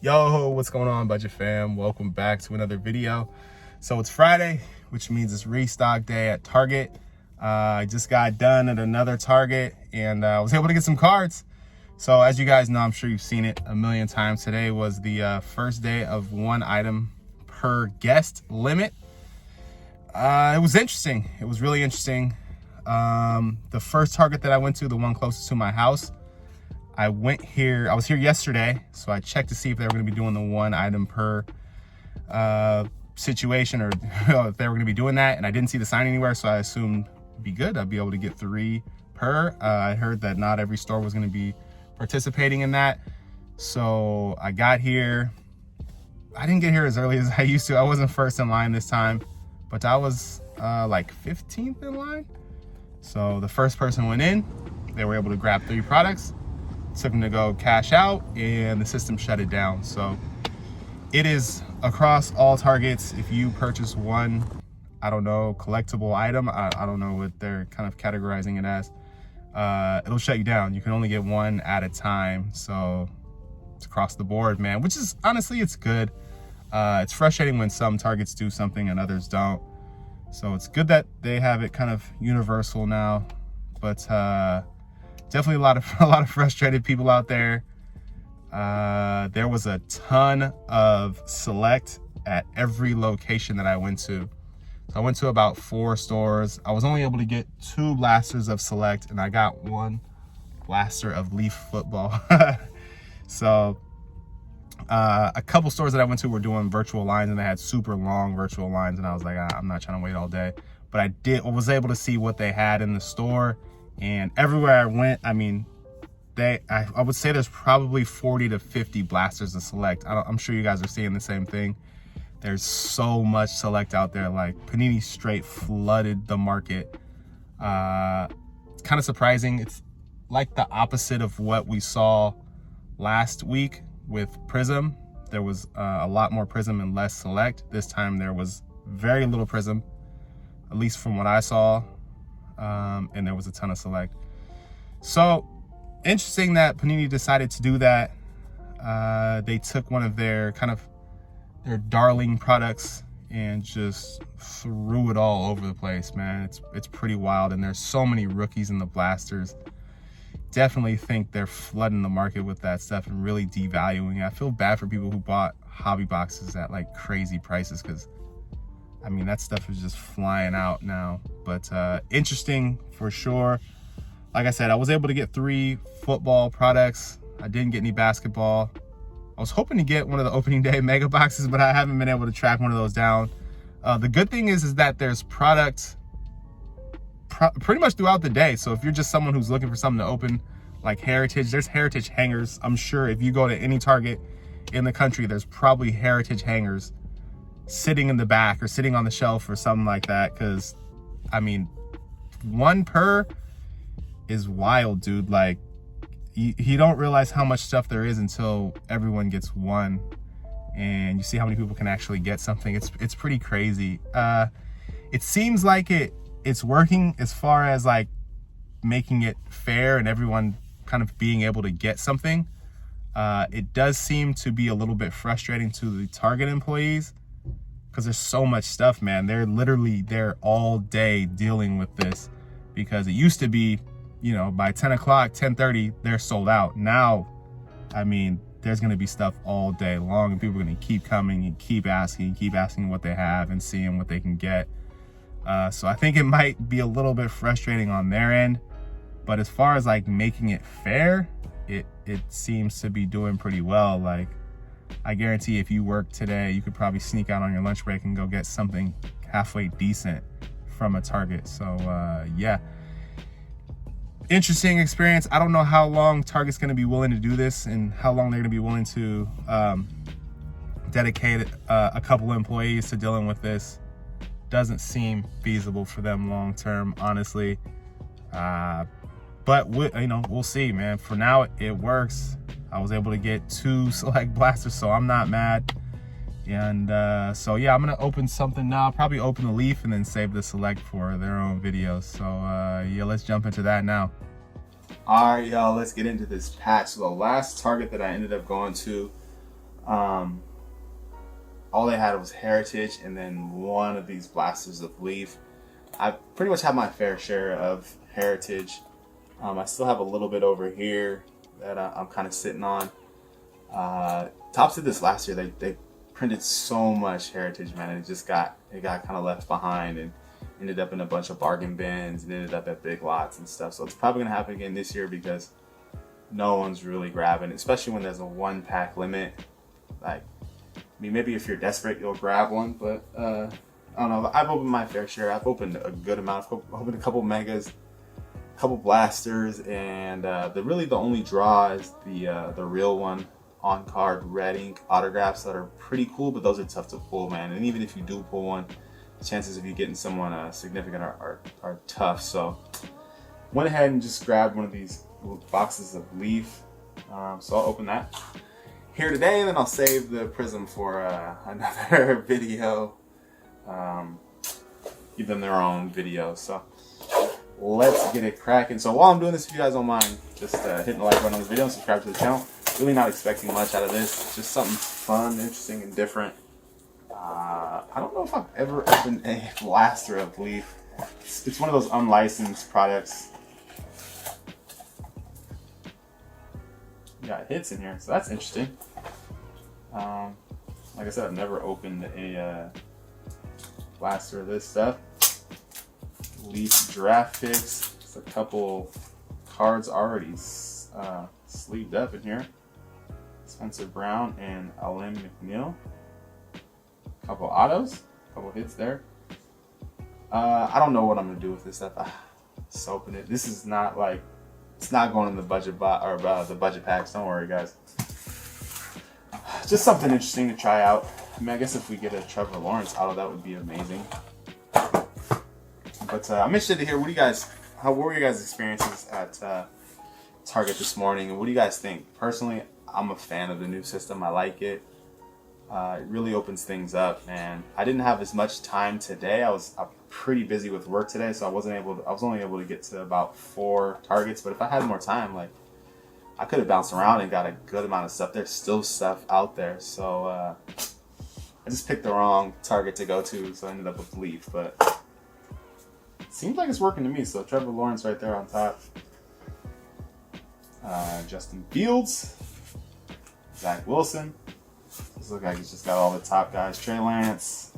Yo, what's going on, budget fam? Welcome back to another video. So it's Friday, which means it's restock day at Target. I just got done at another Target and I was able to get some cards. So as you guys know, I'm sure you've seen it a million times. Today was the first day of one item per guest limit. It was interesting. It was really interesting. The first Target that I went to, the one closest to my house, I was here yesterday, so I checked to see if they were going to be doing the one item per situation, or if they were going to be doing that, and I didn't see the sign anywhere, so I assumed it'd be good. I'd be able to get 3 per. I heard that not every store was going to be participating in that, so I got here. I didn't get here as early as I used to. I wasn't first in line this time, but I was like 15th in line. So the first person went in, they were able to grab 3 products. Took them to go cash out and the system shut it down. So it is across all Targets. If you purchase one, I don't know, collectible item, I don't know what they're kind of categorizing it as, it'll shut you down. You can only get one at a time. So it's across the board, man, which is honestly, it's good. It's frustrating when some Targets do something and others don't. So it's good that they have it kind of universal now, but definitely a lot of frustrated people out there. There was a ton of Select at every location that I went to. So I went to about 4 stores. I was only able to get 2 blasters of Select, and I got 1 blaster of Leaf Football. So a couple stores that I went to were doing virtual lines, and they had super long virtual lines, and I was like, I'm not trying to wait all day. But I was able to see what they had in the store. And everywhere I went, I mean, I would say there's probably 40 to 50 blasters of Select. I'm sure you guys are seeing the same thing. There's so much Select out there. Like, Panini straight flooded the market. It's kind of surprising. It's like the opposite of what we saw last week with Prism. There was a lot more Prism and less Select. This time there was very little Prism, at least from what I saw. And there was a ton of Select. So interesting that Panini decided to do that. They took one of their their darling products and just threw it all over the place, man. It's pretty wild, and there's so many rookies in the blasters. Definitely think they're flooding the market with that stuff and really devaluing it. I feel bad for people who bought hobby boxes at like crazy prices, because I mean, that stuff is just flying out now. But interesting for sure. Like I said, I was able to get 3 football products. I didn't get any basketball. I was hoping to get one of the opening day mega boxes, but I haven't been able to track one of those down. The good thing is that there's product pretty much throughout the day. So if you're just someone who's looking for something to open, like Heritage, there's Heritage hangers. I'm sure if you go to any Target in the country, there's probably Heritage hangers sitting in the back or sitting on the shelf or something like that. Because I mean, 1 per is wild, dude. Like, you don't realize how much stuff there is until everyone gets one and you see how many people can actually get something. It's pretty crazy. It seems like it's working as far as like making it fair and everyone kind of being able to get something. It does seem to be a little bit frustrating to the Target employees, because there's so much stuff, man. They're literally there all day dealing with this, because it used to be, you know, by 10 o'clock, 10:30, they're sold out. Now, I mean, there's going to be stuff all day long, and people are going to keep coming and keep asking what they have and seeing what they can get. So I think it might be a little bit frustrating on their end, but as far as like making it fair, it seems to be doing pretty well. Like, I guarantee if you work today, you could probably sneak out on your lunch break and go get something halfway decent from a Target. So yeah, interesting experience. I don't know how long Target's going to be willing to do this and how long they're going to be willing to dedicate a couple employees to dealing with this. Doesn't seem feasible for them long term, honestly. But we'll see, man. For now, it works. I was able to get 2 Select blasters, so I'm not mad. And so yeah, I'm gonna open something now. Probably open the Leaf and then save the Select for their own videos. So yeah, let's jump into that now. All right, y'all, let's get into this patch. So the last Target that I ended up going to, All they had was Heritage and then one of these blasters of Leaf. I pretty much have my fair share of Heritage. I still have a little bit over here that I'm kind of sitting on. Tops did this last year. They printed so much Heritage, man. It got kind of left behind and ended up in a bunch of bargain bins and ended up at big lots and stuff. So it's probably gonna happen again this year because no one's really grabbing it, especially when there's a 1-pack limit. Like, I mean, maybe if you're desperate, you'll grab one, but I don't know. I've opened my fair share. I've opened a good amount. I've opened a couple megas, a couple blasters, and the only draw is the real one on card red ink autographs that are pretty cool, but those are tough to pull, man. And even if you do pull one, the chances of you getting someone significant are tough. So went ahead and just grabbed one of these boxes of Leaf. So I'll open that here today, and then I'll save the Prism for another video. Give them their own video. So let's get it cracking. So while I'm doing this, if you guys don't mind, just hitting the like button on this video and subscribe to the channel. Really not expecting much out of this. Just something fun, interesting, and different. I don't know if I've ever opened a blaster of Leaf. It's one of those unlicensed products. Got hits in here, so that's interesting. Like I said, I've never opened a blaster of this stuff. Leaf draft picks. It's a couple cards already sleeved up in here. Spencer Brown and Alim McNeil. Couple autos, couple hits there. I don't know what I'm gonna do with this stuff. Just open it. This is not like, it's not going in the budget the budget packs. Don't worry, guys. Just something interesting to try out. I mean, I guess if we get a Trevor Lawrence auto, that would be amazing. But I'm interested to hear what were your guys' experiences at Target this morning, and what do you guys think? Personally, I'm a fan of the new system. I like it. It really opens things up, and I didn't have as much time today. I'm pretty busy with work today, so I was only able to get to about 4 targets. But if I had more time, like, I could have bounced around and got a good amount of stuff. There's still stuff out there, so I just picked the wrong target to go to, so I ended up with Leaf. But it seems like it's working to me. So Trevor Lawrence right there on top. Justin Fields, Zach Wilson. This looks like he's just got all the top guys. Trey Lance,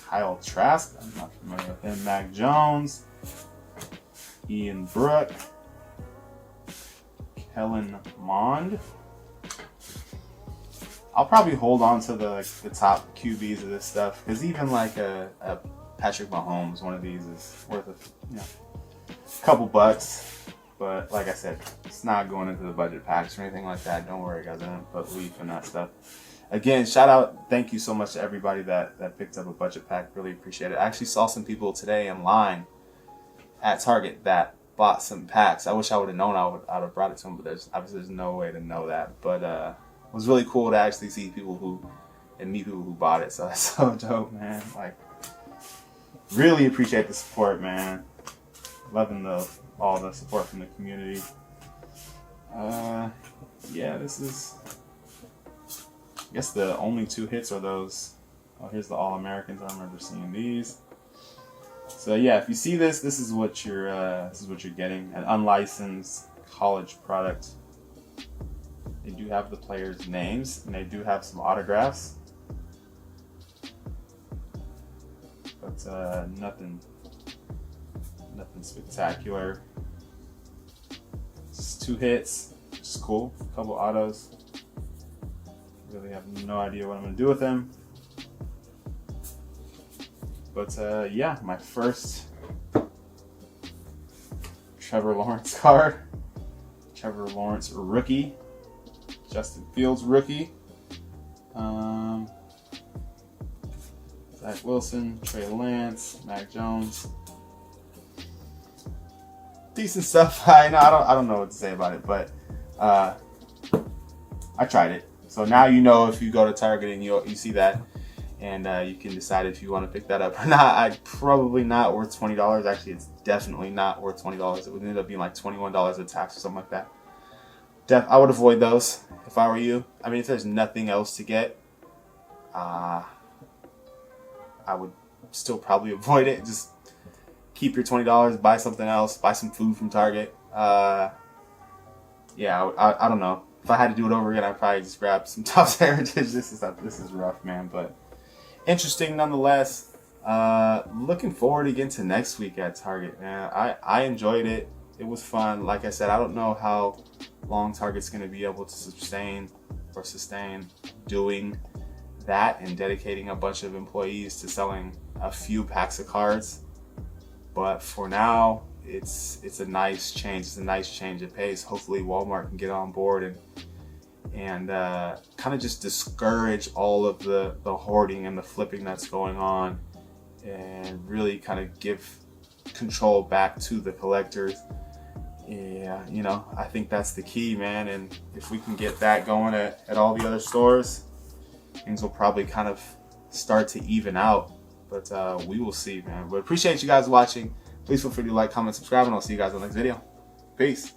Kyle Trask, I'm not familiar with him. Mac Jones, Ian Brook, Kellen Mond. I'll probably hold on to the top QBs of this stuff, because even like a Patrick Mahomes, one of these is worth a couple bucks. But like I said, it's not going into the budget packs or anything like that. Don't worry, guys. I didn't put Leaf in that stuff. Again, shout out, thank you so much to everybody that picked up a budget pack. Really appreciate it. I actually saw some people today in line at Target that bought some packs. I wish I would have known. I would have brought it to them, but there's no way to know that. But it was really cool to actually see people meet people who bought it. So that's so dope, man. Like, really appreciate the support, man. Loving all the support from the community. Yeah, this is, I guess the only 2 hits are those. Oh, here's the All-Americans. I remember seeing these. So yeah, if you see this is what you're getting, an unlicensed college product. They do have the players' names, and they do have some autographs, but nothing spectacular. Just 2 hits, just cool. A couple autos. Really have no idea what I'm gonna do with them. But yeah, my first Trevor Lawrence card. Trevor Lawrence rookie. Justin Fields rookie. Zach Wilson, Trey Lance, Mac Jones. Decent stuff. I don't know what to say about it, but I tried it. So now you know, if you go to Target and you see that, and you can decide if you want to pick that up or not. Probably not worth $20. Actually, it's definitely not worth $20. It would end up being like $21 with tax or something like that. I would avoid those if I were you. I mean, if there's nothing else to get, I would still probably avoid it. Just keep your $20, buy something else, buy some food from Target. Yeah, I don't know. If I had to do it over again, I'd probably just grab some Tops Heritage. This is rough, man, but interesting nonetheless. Looking forward again to next week at Target, man. I enjoyed it. It was fun. Like I said, I don't know how long Target's going to be able to sustain doing that and dedicating a bunch of employees to selling a few packs of cards. But for now, it's a nice change. It's a nice change of pace. Hopefully Walmart can get on board and kind of just discourage all of the hoarding and the flipping that's going on, and really kind of give control back to the collectors. Yeah, you know, I think that's the key, man. And if we can get that going at all the other stores, things will probably kind of start to even out. But we will see, man. But appreciate you guys watching. Please feel free to like, comment, subscribe, and I'll see you guys in the next video. Peace.